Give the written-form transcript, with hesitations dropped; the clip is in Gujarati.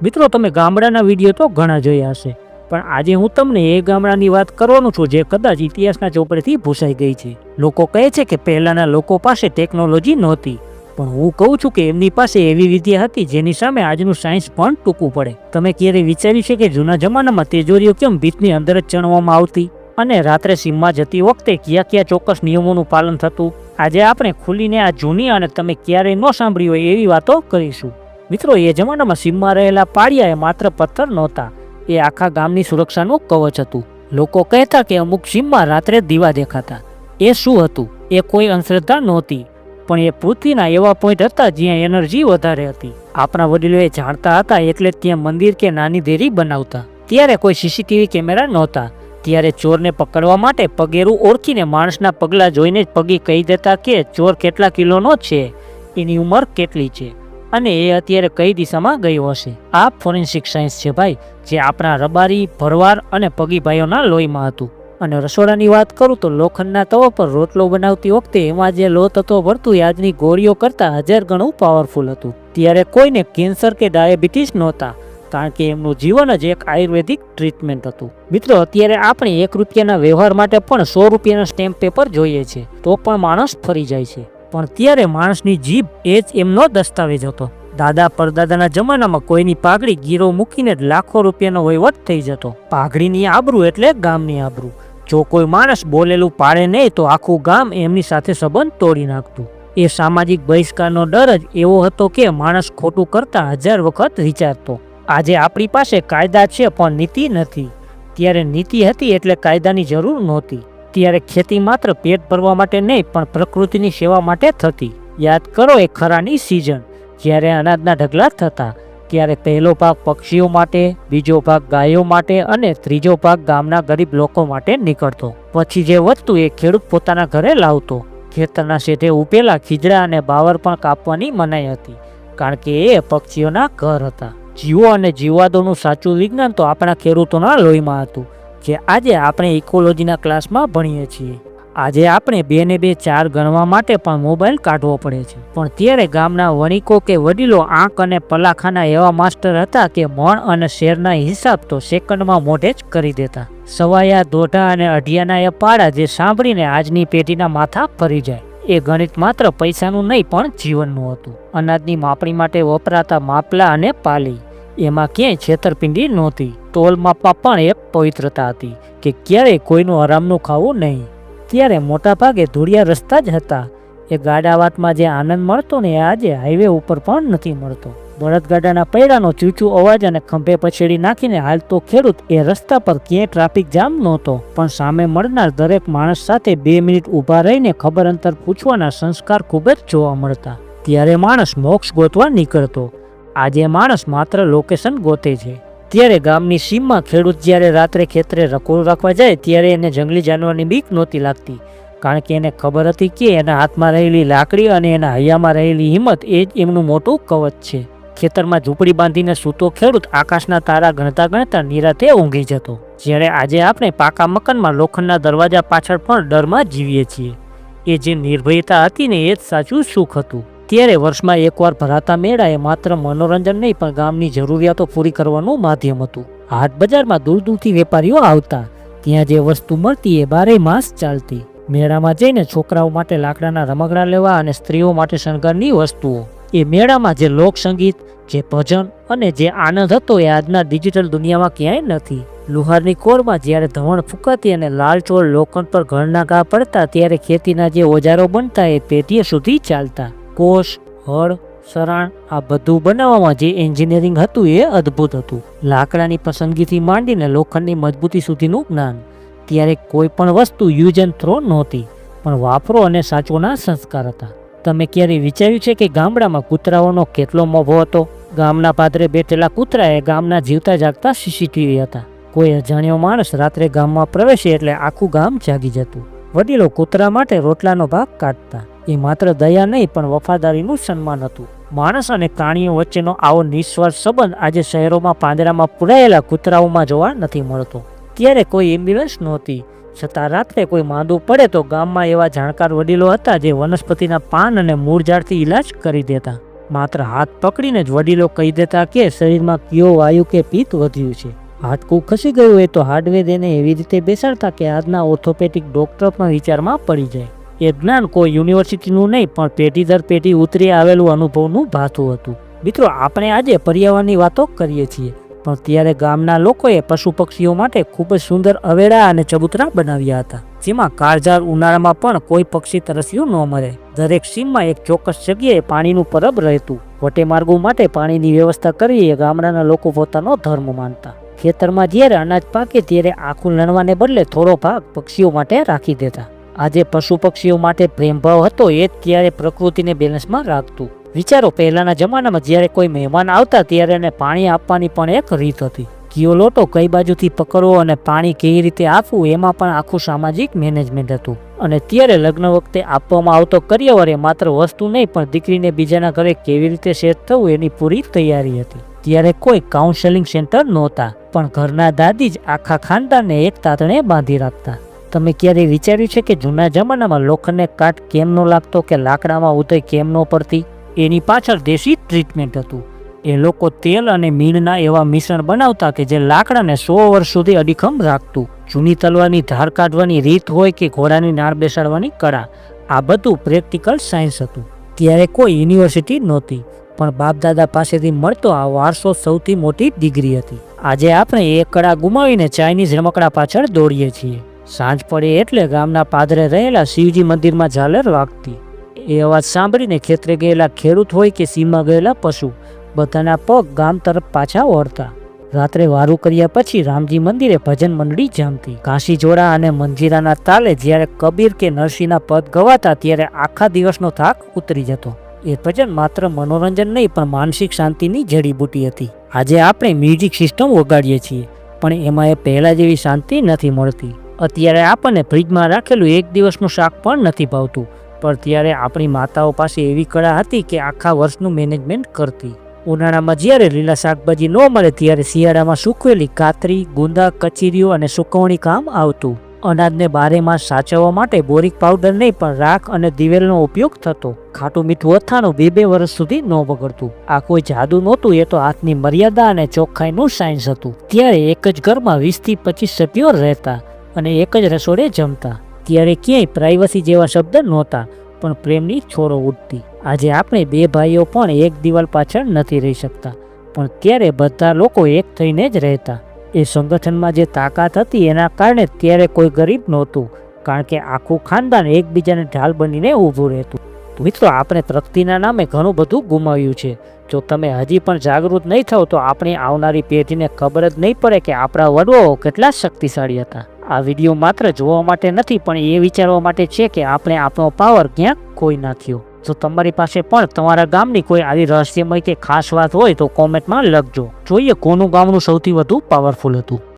મિત્રો, તમે ગામડાના વિડીયો તો ઘણા જોયા હશે, પણ આજે હું તમને એ ગામડાની વાત કરવાનું છું જે કદાચ ઇતિહાસના ચોપડેથી ભૂસાઈ ગઈ છે. લોકો કહે છે કે પહેલાના લોકો પાસે ટેકનોલોજી નહોતી, પણ હું કહું છું કે એમની પાસે એવી વિદ્યા હતી જેની સામે આજનું સાયન્સ પણ ટૂંકું પડે. તમે ક્યારે વિચાર્યું છે કે જૂના જમાનામાં તિજોરીઓ કેમ ભીતની અંદર જ ચણવામાં આવતી અને રાત્રે સીમમાં જતી વખતે કયા ચોક્કસ નિયમોનું પાલન થતું? આજે આપણે ખુલીને આ જૂની અને તમે ક્યારેય ન સાંભળી હોય એવી વાતો કરીશું. મિત્રો, એ જમાનામાં સીમમાં રહેલા પાળિયા એ માત્ર પથ્થર નહોતા, એ આખા ગામની સુરક્ષાનું કવચ હતું. લોકો કહેતા કે અમુક સીમમાં રાત્રે દીવા દેખાતા. એ શું હતું? એ કોઈ અંધશ્રદ્ધા નહોતી, પણ એ પૃથ્વીના એવા પોઈન્ટ હતા જ્યાં એનર્જી વધારે હતી. આપણા વડીલો એ જાણતા હતા, એટલે ત્યાં મંદિર કે નાની દેરી બનાવતા. ત્યારે કોઈ સીસીટીવી કેમેરા નહોતા, ત્યારે ચોરને પકડવા માટે પગેરું ઓળખીને માણસના પગલાં જોઈને જ પગી કહી દેતા કે ચોર કેટલા કિલોનો છે, એની ઉંમર કેટલી છે અને એ અત્યારે કઈ દિશામાં ગયો હશે. આ ફોરેન્સિક સાયન્સ છે ભાઈ, જે આપણા રબારી, ભરવાડ અને પગી ભાઈઓના લોહીમાં હતું. અને રસોડાની વાત કરું તો લોખંડના તવા પર રોટલો બનાવતી વખતે એમાં જે લોહ તત્વ ભરતું એ આજની ગોળીઓ કરતાં 1000 ગણું પાવરફુલ હતું. ત્યારે કોઈને કેન્સર કે ડાયાબિટીસ નહોતા, કારણ કે એમનું જીવન જ એક આયુર્વેદિક ટ્રીટમેન્ટ હતું. મિત્રો, અત્યારે આપણે 1 રૂપિયાના વ્યવહાર માટે પણ 100 રૂપિયાના સ્ટેમ્પ પેપર જોઈએ છે, તો પણ માણસ ફરી જાય છે. પણ ત્યારે માણસની જીભ એ જ એમનો દસ્તાવેજ હતો. દાદા પરદાદાના જમાનામાં કોઈની પાઘડી ગીરો મૂકીને જ લાખો રૂપિયાનો વહીવટ થઈ જતો. પાઘડીની આબરૂ એટલે ગામની આબરૂ. જો કોઈ માણસ બોલેલું પાડે નહીં તો આખું ગામ એમની સાથે સંબંધ તોડી નાખતું. એ સામાજિક બહિષ્કારનો ડર જ એવો હતો કે માણસ ખોટું કરતા 1000 વખત વિચારતો. આજે આપણી પાસે કાયદા છે પણ નીતિ નથી. ત્યારે નીતિ હતી એટલે કાયદાની જરૂર નહોતી. ત્યારે ખેતી માત્ર પેટ ભરવા માટે નહીં પણ પ્રકૃતિની સેવા માટે થતી. યાદ કરો એ ખરાની સિઝન, જ્યારે અનાજના ઢગલા થતા. ત્યારે પહેલો ભાગ પક્ષીઓ માટે, બીજો ભાગ ગાયો માટે અને ત્રીજો ભાગ ગામના ગરીબ લોકો માટે નીકળતો. પછી જે વધતું એ ખેડૂત પોતાના ઘરે લાવતો. ખેતરના શેઢે ઉભેલા ખીજડા અને બાવર પણ કાપવાની મનાઈ હતી, કારણ કે એ પક્ષીઓના ઘર હતા. જીવો અને જીવાદોનું સાચું વિજ્ઞાન તો આપણા ખેડૂતોના લોહીમાં હતું, જે આજે આપણે ઇકોલોજીના ક્લાસમાં ભણીએ છીએ. આજે આપણે 2 ને 2 4 ગણવા માટે પણ મોબાઈલ કાઢવો પડે છે. પણ ત્યારે ગામના વણિકો કે વડીલો આંક અને પલાખાના એવા માસ્ટર હતા કે મણ અને શેરના હિસાબ તો સેકન્ડમાં મોઢે જ કરી દેતા. સવાયા, દોઢા અને અઢિયાના એ પાડા જે સાંભળીને આજની પેઢીના માથા ફરી જાય. એ ગણિત માત્ર પૈસાનું નહીં પણ જીવનનું હતું. અનાજની માપણી માટે વપરાતા માપલા અને પાલી, એમાં ક્યાંય છેતરપિંડી નહોતી. તોલ માપમાં પણ એક પવિત્રતા હતી કે ક્યારેય કોઈનું આરામનું ખાવું નહીં. ત્યારે મોટા ભાગે ધૂળિયા રસ્તા જ હતા. એ ગાડાવાટમાં જે આનંદ મળતો ને એ આજે હાઈવે ઉપર પણ નથી મળતો. બળદગાડાના પૈડાનો ચૂચું અવાજ અને ખંભે પછેડી નાખીને હાલતો ખેડૂત એ રસ્તા પર ક્યાંય ટ્રાફિક જામ નહોતો, પણ સામે મળનાર દરેક માણસ સાથે 2 મિનિટ ઊભા રહીને ખબર અંતર પૂછવાના સંસ્કાર ખૂબ જ જોવા મળતા. ત્યારે માણસ મોક્ષ ગોતવા નીકળતો. આજે માણસ માત્ર લોકેશન ગોતે છે. ત્યારે ગામની સીમમાં ખેડૂત જ્યારે રાત્રે ખેતરે રકોલ રાખવા જાય ત્યારે એને જંગલી જાનવરની બીક નહોતી લાગતી, કારણ કે એને ખબર હતી કે એના હાથમાં રહેલી લાકડી અને એના હૈયામાં રહેલી હિંમત એ જ એમનું મોટું કવચ છે. ખેતરમાં ઝૂંપડી બાંધીને સૂતો ખેડૂત આકાશના તારા ગણતા ગણતા નિરાતે ઊંઘી જતો. જ્યારે આજે આપણે પાકા મકાનમાં લોખંડના દરવાજા પાછળ પણ ડરમાં જીવીએ છીએ. એ જે નિર્ભયતા હતી ને એ જ સાચું સુખ હતું. ત્યારે વર્ષમાં એકવાર ભરાતા મેળા એ માત્ર મનોરંજન નહીં પણ ગામની જરૂરિયાતો પૂરી કરવાનું માધ્યમ હતું. હાટ બજારમાં દૂર દૂરથી વેપારીઓ આવતા. ત્યાં જે વસ્તુ મળતી એ 12 માસ ચાલતી. મેળામાં જઈને છોકરાઓ માટે લાકડાના રમકડા લેવા અને સ્ત્રીઓ માટે શણગારની વસ્તુઓ. એ મેળામાં જે લોકસંગીત, જે ભજન અને જે આનંદ હતો એ આજના ડિજિટલ દુનિયામાં ક્યાંય નથી. લુહારની કોરમાં જ્યારે ધવણ ફૂંકાતી અને લાલ ચોળ લોખંડ પર ઘરના ઘા પડતા, ત્યારે ખેતીના જે ઓજારો બનતા એ પેઢીઓ સુધી ચાલતા. કોષ, હળ, સરાણ આ બધું બનાવવામાં જે એન્જિનિયરિંગ હતું એ અદ્ભુત હતું. લાકડાની પસંદગીથી માંડીને લોખંડની મજબૂતી સુધીનું જ્ઞાન. ત્યારે કોઈ પણ વસ્તુ યુઝ એન્ડ થ્રો નહોતી, પણ વાપરો અને સાચવોના સંસ્કાર હતા. તમે ક્યારેય વિચાર્યું છે કે ગામડામાં કૂતરાઓનો કેટલો મોભો હતો? ગામના પાદરે બેઠેલા કૂતરા એ ગામના જીવતા જાગતા સીસીટીવી હતા. કોઈ અજાણ્યો માણસ રાત્રે ગામમાં પ્રવેશે એટલે આખું ગામ જાગી જતું. વડીલો કૂતરા માટે રોટલાનો ભાગ કાઢતા. એ માત્ર દયા નહીં પણ વફાદારીનું સન્માન હતું. માણસ અને પ્રાણીઓ વચ્ચેનો આવો નિસ્વાર્થ સંબંધ આજે શહેરોમાં પાંજરામાં પુરાયેલા કૂતરાઓમાં જોવા નથી મળતો. ત્યારે કોઈ એમ્બ્યુલન્સ નહોતી, છતાં રાત્રે કોઈ માંદું પડે તો ગામમાં એવા જાણકાર વડીલો હતા જે વનસ્પતિના પાન અને મૂળ ઝાડથી ઈલાજ કરી દેતા. માત્ર હાથ પકડીને જ વડીલો કહી દેતા કે શરીરમાં કયો વાયુ કે પિત્ત વધ્યું છે. હાડકું ખસી ગયું હોય તો હાર્ડવેર એને એવી રીતે બેસાડતા કે આજના ઓર્થોપેડિક ડોક્ટર પણ વિચારમાં પડી જાય. એ જ્ઞાન કોઈ યુનિવર્સિટીનું નહીં પણ પેઢી દર પેઢી ઉતરી આવેલું અનુભવનું ભાથું હતું. મિત્રો, આપણે આજે પર્યાવરણની વાતો કરીએ છીએ, પણ ત્યારે ગામના લોકોએ પશુ પક્ષીઓ માટે ખૂબ જ સુંદર અવેડા અને ચબૂતરા બનાવ્યા હતા, જેમાં કાળઝાળ ઉનાળામાં પણ કોઈ પક્ષી તરસ્યું ન મરે. દરેક સીમમાં એક ચોક્કસ જગ્યાએ પાણીનું પરબ રહેતું. વટેમાર્ગો માટે પાણીની વ્યવસ્થા કરવી એ ગામડાના લોકો પોતાનો ધર્મ માનતા. ખેતરમાં જ્યારે અનાજ પાકે ત્યારે આખું લણવાને બદલે થોડો ભાગ પક્ષીઓ માટે રાખી દેતા. આજે પશુ પક્ષીઓ માટે પ્રેમભાવ હતો એ જ ત્યારે પ્રકૃતિને બેલેન્સમાં રાખતું. વિચારો, પહેલાના જમાનામાં જ્યારે કોઈ મહેમાન આવતા ત્યારે એને પાણી આપવાની પણ એક રીત હતી. કયો લોટો કઈ બાજુથી પકડવો અને પાણી કેવી રીતે આપવું એમાં પણ આખું સામાજિક મેનેજમેન્ટ હતું. અને ત્યારે લગ્ન વખતે આપવામાં આવતો કરિયાવર એ માત્ર વસ્તુ નહીં પણ દીકરીને બીજાના ઘરે કેવી રીતે સેટ થવું એની પૂરી તૈયારી હતી. ત્યારે કોઈ કાઉન્સેલિંગ સેન્ટર નહોતા, પણ ઘરના દાદી જ આખા ખાનદાનને એક તાતણે બાંધી રાખતા. તમે ક્યારેય વિચાર્યું છે કે જૂના જમાનામાં લોખંડને કાટ કેમ ન લાગતો કે લાકડામાં ઉધઈ કેમ ન પડતી? એની પાછળ દેશી ટ્રીટમેન્ટ હતું. એ લોકો તેલ અને મીણના એવા મિશ્રણ બનાવતા કે જે લાકડાને 100 વર્ષ સુધી અડીખમ રાખતું. જૂની તલવારની ધાર કાઢવાની રીત હોય કે ઘોડાની નાળ બેસાડવાની કળા, આ બધું પ્રેક્ટિકલ સાયન્સ હતું. ત્યારે કોઈ યુનિવર્સિટી નહોતી, પણ બાપદાદા પાસેથી મળતો આ વારસો સૌથી મોટી ડિગ્રી હતી. આજે આપણે એ કળા ગુમાવીને ચાઇનીઝ રમકડા પાછળ દોડીએ છીએ. સાંજ પડે એટલે ગામના પાદરે રહેલા શિવજી મંદિરમાં ઝાલર વાગતી. એ અવાજ સાંભળીને ખેતરે ગયેલા ખેડૂત હોય કે સીમમાં ગયેલા પશુ, બધાના પગ ગામ તરફ પાછા વળતા. રાત્રે વારું કર્યા પછી રામજી મંદિરે ભજન મંડળી જામતી. કાશી જોડા અને મંજીરાના તાલે જ્યારે કબીર કે નરસિંહના પદ ગવાતા ત્યારે આખા દિવસનો થાક ઉતરી જતો. એ ભજન માત્ર મનોરંજન નહીં પણ માનસિક શાંતિની જડીબુટી હતી. આજે આપણે મ્યુઝિક સિસ્ટમ વગાડીએ છીએ, પણ એમાં એ પહેલા જેવી શાંતિ નથી મળતી. અત્યારે આપણને ફ્રીજમાં રાખેલું એક દિવસનું શાક પણ નથી ભાવતું, પણ ત્યારે આપણી માતાઓ પાસે એવી કળા હતી કે આખા વર્ષનું મેનેજમેન્ટ કરતી. ઉનાળામાં જ્યારે લીલા શાકભાજી ન મળે ત્યારે શિયાળામાં સૂકવેલી કાતરી, ગુંદા, કચીરીઓ અને સુકવણી કામ આવતું. અનાજને 12 માસ સાચવવા માટે બોરિક પાવડર નહીં પણ રાખ અને દિવેલનો ઉપયોગ થતો. ખાટું મીઠું અથાણું 2-2 વર્ષ સુધી ન બગડતું. આ કોઈ જાદુ નહોતું, એ તો હાથની મર્યાદા અને ચોખ્ખાઈનું સાયન્સ હતું. ત્યારે એક જ ઘરમાં 20 થી 25 સભ્યો રહેતા અને એક જ રસોડે જમતા. ત્યારે ક્યાંય પ્રાઇવસી જેવા શબ્દ નહોતા, પણ પ્રેમની છોરો ઉડતી. આજે આપણે 2 ભાઈઓ પણ એક દિવાલ પાછળ નથી રહી શકતા, પણ ત્યારે બધા લોકો એક થઈને જ રહેતા. એ સંગઠનમાં જે તાકાત હતી એના કારણે ત્યારે કોઈ ગરીબ નહોતું, કારણ કે આખું ખાનદાન એકબીજાને ઢાલ બનીને ઊભું રહેતું. મિત્રો, આપણે પ્રગતિના નામે ઘણું બધું ગુમાવ્યું છે. જો તમે હજી પણ જાગૃત નહીં થાવ તો આપણી આવનારી પેઢીને ખબર જ નહીં પડે કે આપણા વડવાઓ કેટલા શક્તિશાળી હતા. આ વિડીયો માત્ર જોવા માટે નથી પણ એ વિચારવા માટે છે કે આપણે આપણો પાવર ક્યાંક ખોઈ નાખ્યો. જો તમારી પાસે પણ તમારા ગામની કોઈ આવી રહસ્યમય કે ખાસ વાત હોય તો કોમેન્ટમાં લખજો. જોઈએ કોનું ગામનું સૌથી વધુ પાવરફુલ હતું.